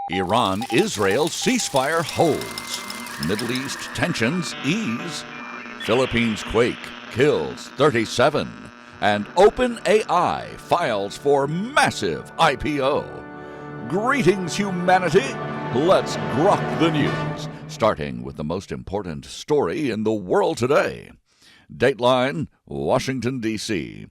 Iran-Israel ceasefire holds. Middle East tensions ease. Philippines quake kills 37. And OpenAI files for massive IPO. Greetings, humanity. Let's grok the news, starting with the most important story in the world today. Dateline, Washington, D.C.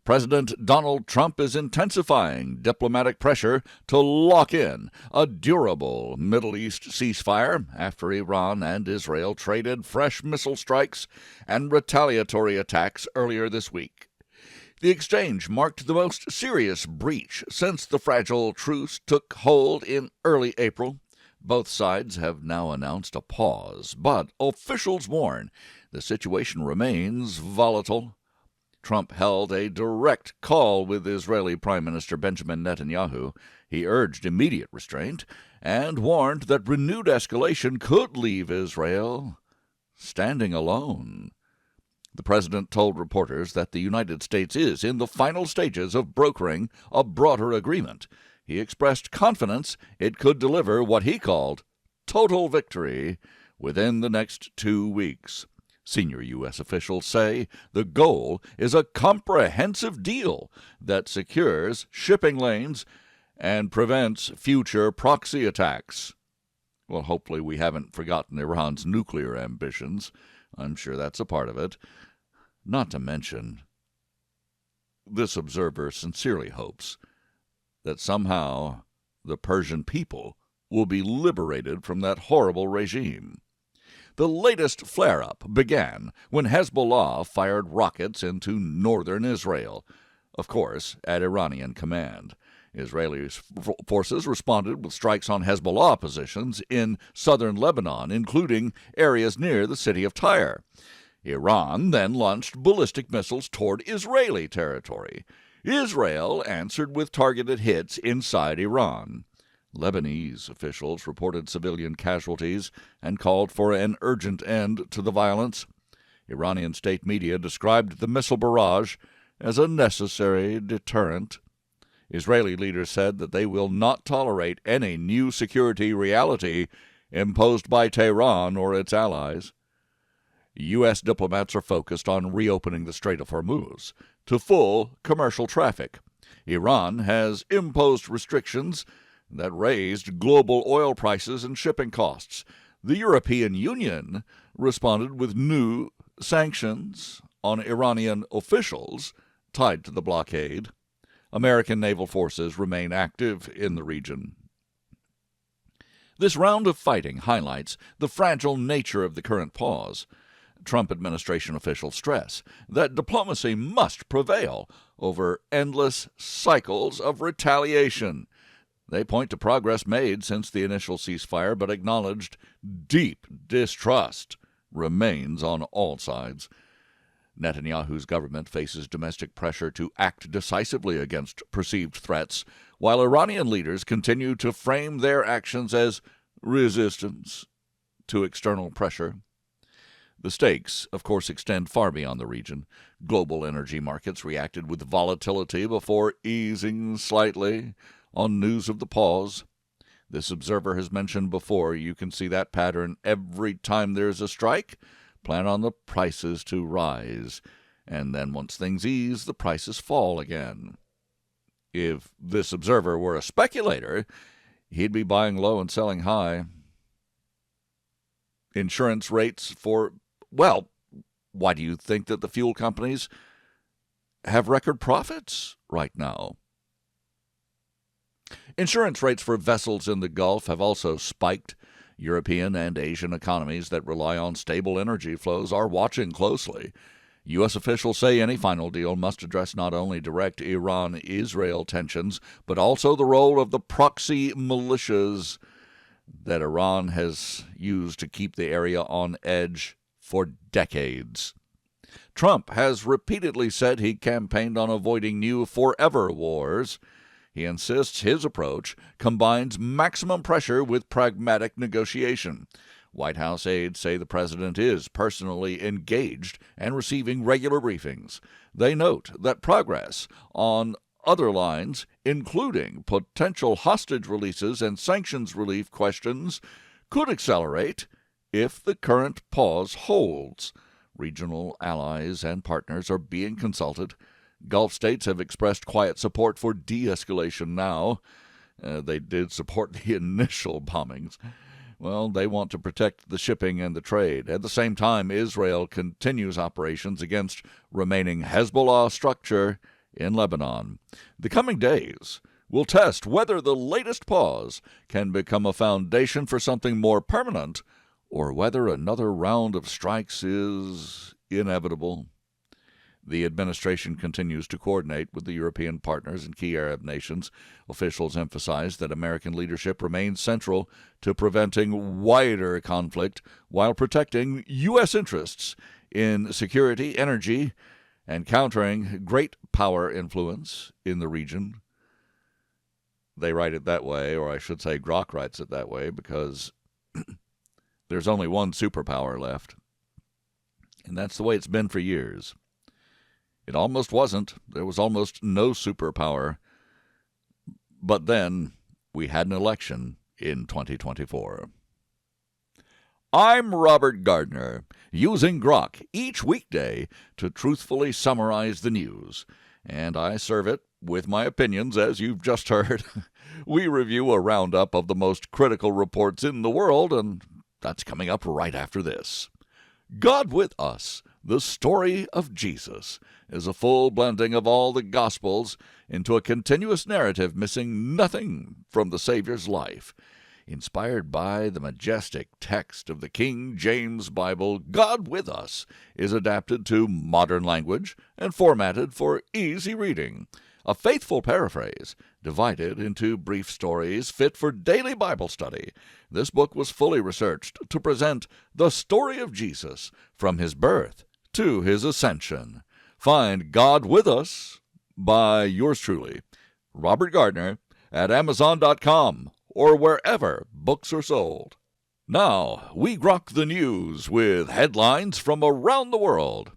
President Donald Trump is intensifying diplomatic pressure to lock in a durable Middle East ceasefire after Iran and Israel traded fresh missile strikes and retaliatory attacks earlier this week. The exchange marked the most serious breach since the fragile truce took hold in early April. Both sides have now announced a pause, but officials warn the situation remains volatile. Trump held a direct call with Israeli Prime Minister Benjamin Netanyahu. He urged immediate restraint and warned that renewed escalation could leave Israel standing alone. The president told reporters that the United States is in the final stages of brokering a broader agreement. He expressed confidence it could deliver what he called total victory within the next 2 weeks. Senior U.S. officials say the goal is a comprehensive deal that secures shipping lanes and prevents future proxy attacks. Well, hopefully we haven't forgotten Iran's nuclear ambitions. I'm sure that's a part of it. Not to mention, this observer sincerely hopes that somehow the Persian people will be liberated from that horrible regime. The latest flare-up began when Hezbollah fired rockets into northern Israel, of course, at Iranian command. Israeli forces responded with strikes on Hezbollah positions in southern Lebanon, including areas near the city of Tyre. Iran then launched ballistic missiles toward Israeli territory. Israel answered with targeted hits inside Iran. Lebanese officials reported civilian casualties and called for an urgent end to the violence. Iranian state media described the missile barrage as a necessary deterrent. Israeli leaders said that they will not tolerate any new security reality imposed by Tehran or its allies. U.S. diplomats are focused on reopening the Strait of Hormuz to full commercial traffic. Iran has imposed restrictions that raised global oil prices and shipping costs. The European Union responded with new sanctions on Iranian officials tied to the blockade. American naval forces remain active in the region. This round of fighting highlights the fragile nature of the current pause. Trump administration officials stress that diplomacy must prevail over endless cycles of retaliation. They point to progress made since the initial ceasefire, but acknowledged deep distrust remains on all sides. Netanyahu's government faces domestic pressure to act decisively against perceived threats, while Iranian leaders continue to frame their actions as resistance to external pressure. The stakes, of course, extend far beyond the region. Global energy markets reacted with volatility before easing slightly on news of the pause. This observer has mentioned before, you can see that pattern every time there's a strike. Plan on the prices to rise, and then once things ease, the prices fall again. If this observer were a speculator, he'd be buying low and selling high. Insurance rates for, well, why do you think that the fuel companies have record profits right now? Insurance rates for vessels in the Gulf have also spiked. European and Asian economies that rely on stable energy flows are watching closely. U.S. officials say any final deal must address not only direct Iran-Israel tensions, but also the role of the proxy militias that Iran has used to keep the area on edge for decades. Trump has repeatedly said he campaigned on avoiding new forever wars. He insists his approach combines maximum pressure with pragmatic negotiation. White House aides say the president is personally engaged and receiving regular briefings. They note that progress on other lines, including potential hostage releases and sanctions relief questions, could accelerate if the current pause holds. Regional allies and partners are being consulted. Gulf states have expressed quiet support for de-escalation now. They did support the initial bombings. Well, they want to protect the shipping and the trade. At the same time, Israel continues operations against remaining Hezbollah structure in Lebanon. The coming days will test whether the latest pause can become a foundation for something more permanent or whether another round of strikes is inevitable. The administration continues to coordinate with the European partners and key Arab nations. Officials emphasize that American leadership remains central to preventing wider conflict while protecting U.S. interests in security, energy, and countering great power influence in the region. They write it that way, or I should say Grok writes it that way, because there's only one superpower left. And that's the way it's been for years. It almost wasn't. There was almost no superpower. But then we had an election in 2024. I'm Robert Gardner, using Grok each weekday to truthfully summarize the news. And I serve it with my opinions, as you've just heard. We review a roundup of the most critical reports in the world, and that's coming up right after this. God with Us, the story of Jesus, is a full blending of all the Gospels into a continuous narrative missing nothing from the Savior's life. Inspired by the majestic text of the King James Bible, God with Us is adapted to modern language and formatted for easy reading. A faithful paraphrase, divided into brief stories fit for daily Bible study. This book was fully researched to present the story of Jesus from his birth to his ascension. Find God with Us by yours truly, Robert Gardner, at Amazon.com or wherever books are sold. Now, we grok the news with headlines from around the world.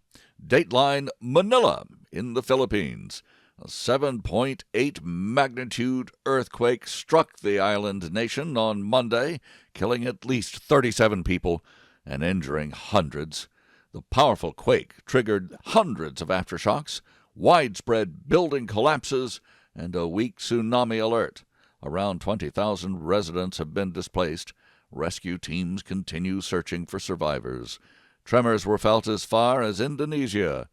Dateline: Manila in the Philippines. A 7.8 magnitude earthquake struck the island nation on Monday, killing at least 37 people and injuring hundreds. The powerful quake triggered hundreds of aftershocks, widespread building collapses, and a weak tsunami alert. Around 20,000 residents have been displaced. Rescue teams continue searching for survivors. Tremors were felt as far as Indonesia.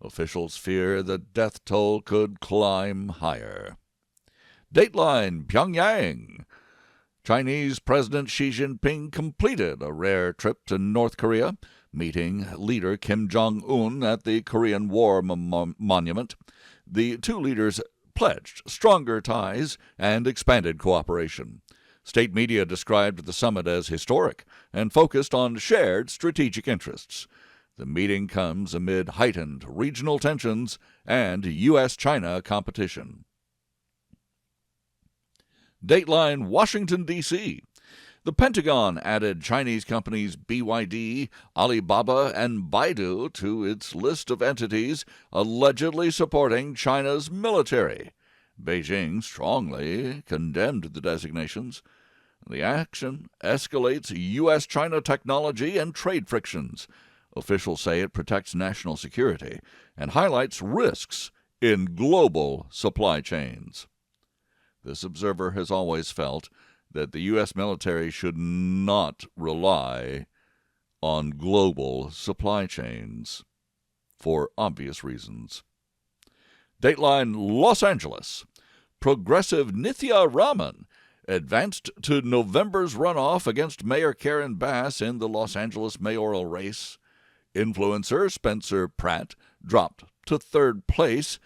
Officials fear the death toll could climb higher. Dateline: Pyongyang. Chinese President Xi Jinping completed a rare trip to North Korea, meeting leader Kim Jong Un at the Korean War Monument. The two leaders pledged stronger ties and expanded cooperation. State media described the summit as historic and focused on shared strategic interests. The meeting comes amid heightened regional tensions and U.S.-China competition. Dateline: Washington, D.C. The Pentagon added Chinese companies BYD, Alibaba, and Baidu to its list of entities allegedly supporting China's military. Beijing strongly condemned the designations. The action escalates U.S.-China technology and trade frictions. Officials say it protects national security and highlights risks in global supply chains. This observer has always felt that the U.S. military should not rely on global supply chains for obvious reasons. Dateline: Los Angeles. Progressive Nithya Raman advanced to November's runoff against Mayor Karen Bass in the Los Angeles mayoral race. Influencer Spencer Pratt dropped to third place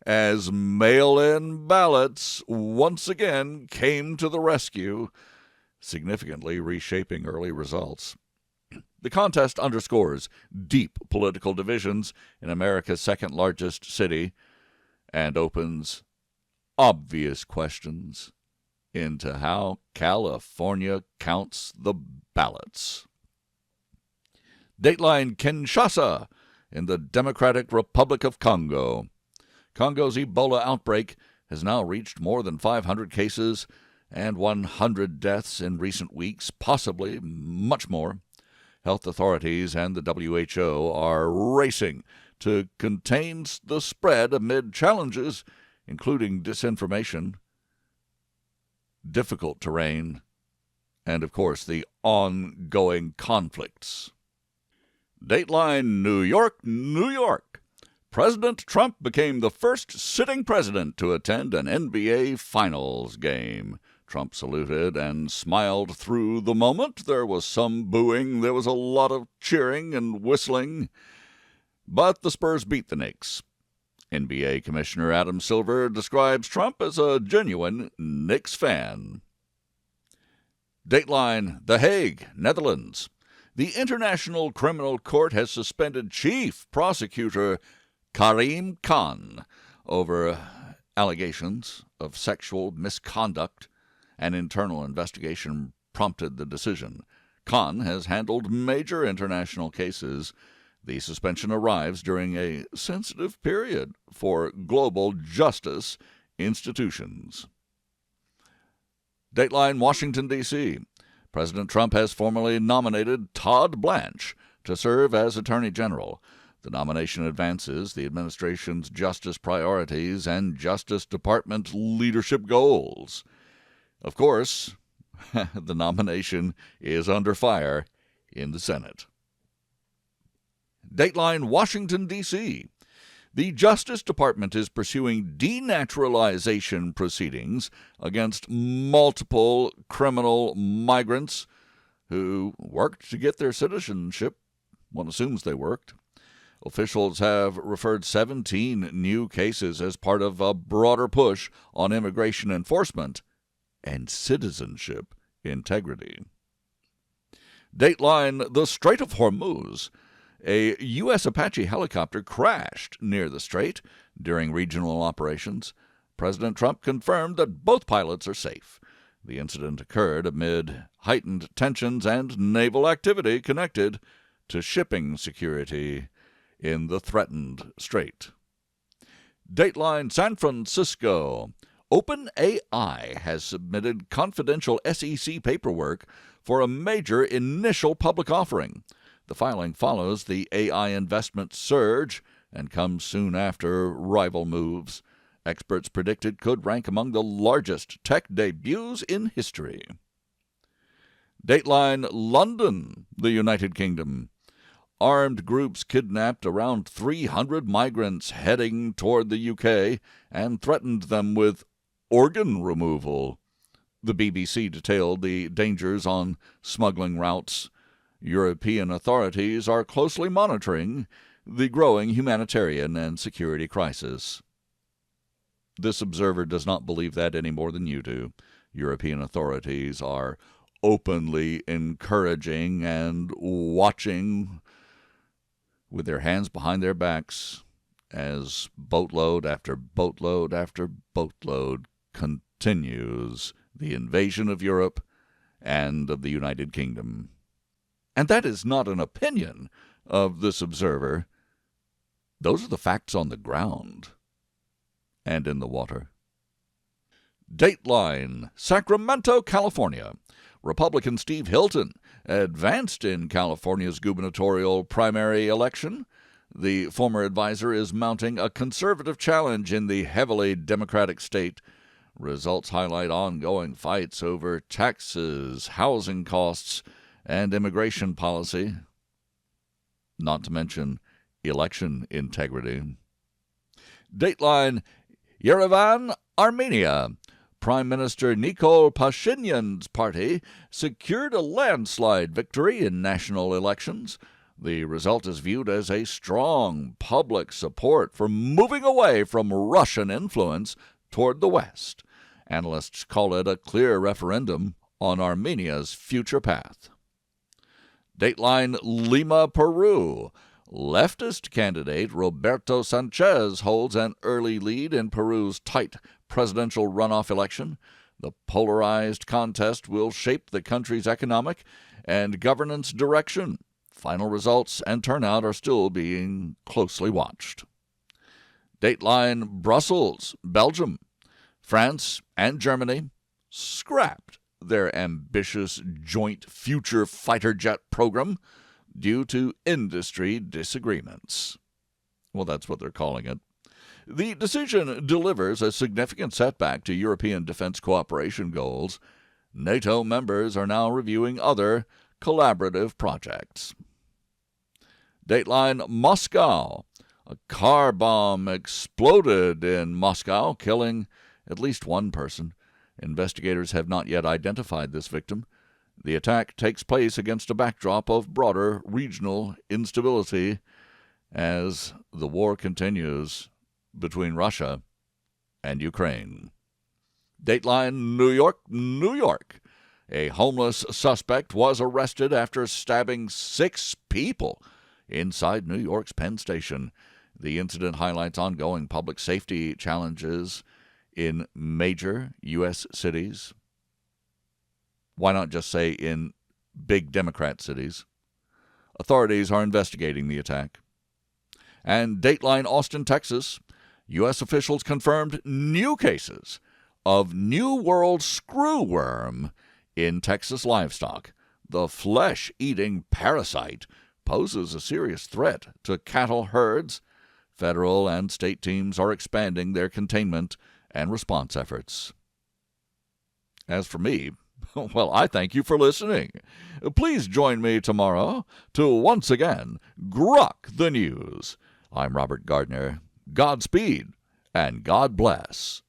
as mail-in ballots once again came to the rescue, significantly reshaping early results. The contest underscores deep political divisions in America's second-largest city and opens obvious questions into how California counts the ballots. Dateline: Kinshasa in the Democratic Republic of Congo. Congo's Ebola outbreak has now reached more than 500 cases and 100 deaths in recent weeks, possibly much more. Health authorities and the WHO are racing to contain the spread amid challenges, including disinformation, difficult terrain, and, of course, the ongoing conflicts. Dateline New York, New York. President Trump became the first sitting president to attend an NBA Finals game. Trump saluted and smiled through the moment. There was some booing, there was a lot of cheering and whistling. But the Spurs beat the Knicks. NBA Commissioner Adam Silver describes Trump as a genuine Knicks fan. Dateline, The Hague, Netherlands. The International Criminal Court has suspended Chief Prosecutor Karim Khan over allegations of sexual misconduct. An internal investigation prompted the decision. Khan has handled major international cases. The suspension arrives during a sensitive period for global justice institutions. Dateline, Washington, D.C. President Trump has formally nominated Todd Blanche to serve as Attorney General. The nomination advances the administration's justice priorities and Justice Department leadership goals. Of course, the nomination is under fire in the Senate. Dateline, Washington, D.C. The Justice Department is pursuing denaturalization proceedings against multiple criminal migrants who worked to get their citizenship. One assumes they worked. Officials have referred 17 new cases as part of a broader push on immigration enforcement and citizenship integrity. Dateline, the Strait of Hormuz. A U.S. Apache helicopter crashed near the strait during regional operations. President Trump confirmed that both pilots are safe. The incident occurred amid heightened tensions and naval activity connected to shipping security in the threatened strait. Dateline, San Francisco. OpenAI has submitted confidential SEC paperwork for a major initial public offering. The filing follows the AI investment surge and comes soon after rival moves experts predicted could rank among the largest tech debuts in history. Dateline, London, the United Kingdom. Armed groups kidnapped around 300 migrants heading toward the UK and threatened them with organ removal. The BBC detailed the dangers on smuggling routes. European authorities are closely monitoring the growing humanitarian and security crisis. This observer does not believe that any more than you do. European authorities are openly encouraging and watching with their hands behind their backs as boatload after boatload after boatload continues the invasion of Europe and of the United Kingdom. And that is not an opinion of this observer. Those are the facts on the ground and in the water. Dateline, Sacramento, California. Republican Steve Hilton advanced in California's gubernatorial primary election. The former advisor is mounting a conservative challenge in the heavily Democratic state. Results highlight ongoing fights over taxes, housing costs, and immigration policy, not to mention election integrity. Dateline, Yerevan, Armenia. Prime Minister Nikol Pashinyan's party secured a landslide victory in national elections. The result is viewed as a strong public support for moving away from Russian influence toward the West. Analysts call it a clear referendum on Armenia's future path. Dateline, Lima, Peru. Leftist candidate Roberto Sanchez holds an early lead in Peru's tight presidential runoff election. The polarized contest will shape the country's economic and governance direction. Final results and turnout are still being closely watched. Dateline Brussels, Belgium, France, and Germany scrapped their ambitious joint future fighter jet program due to industry disagreements. Well, that's what they're calling it. The decision delivers a significant setback to European defense cooperation goals. NATO members are now reviewing other collaborative projects. Dateline Moscow. A car bomb exploded in Moscow, killing at least one person. Investigators have not yet identified this victim. The attack takes place against a backdrop of broader regional instability as the war continues between Russia and Ukraine. Dateline New York, New York. A homeless suspect was arrested after stabbing 6 people inside New York's Penn Station. The incident highlights ongoing public safety challenges in major U.S. cities. Why not just say in big Democrat cities? Authorities are investigating the attack. And Dateline Austin, Texas. U.S. officials confirmed new cases of New World screwworm in Texas livestock. The flesh-eating parasite poses a serious threat to cattle herds. Federal and state teams are expanding their containment and response efforts. As for me, well, I thank you for listening. Please join me tomorrow to once again Grok the News. I'm Robert Gardner. Godspeed and God bless.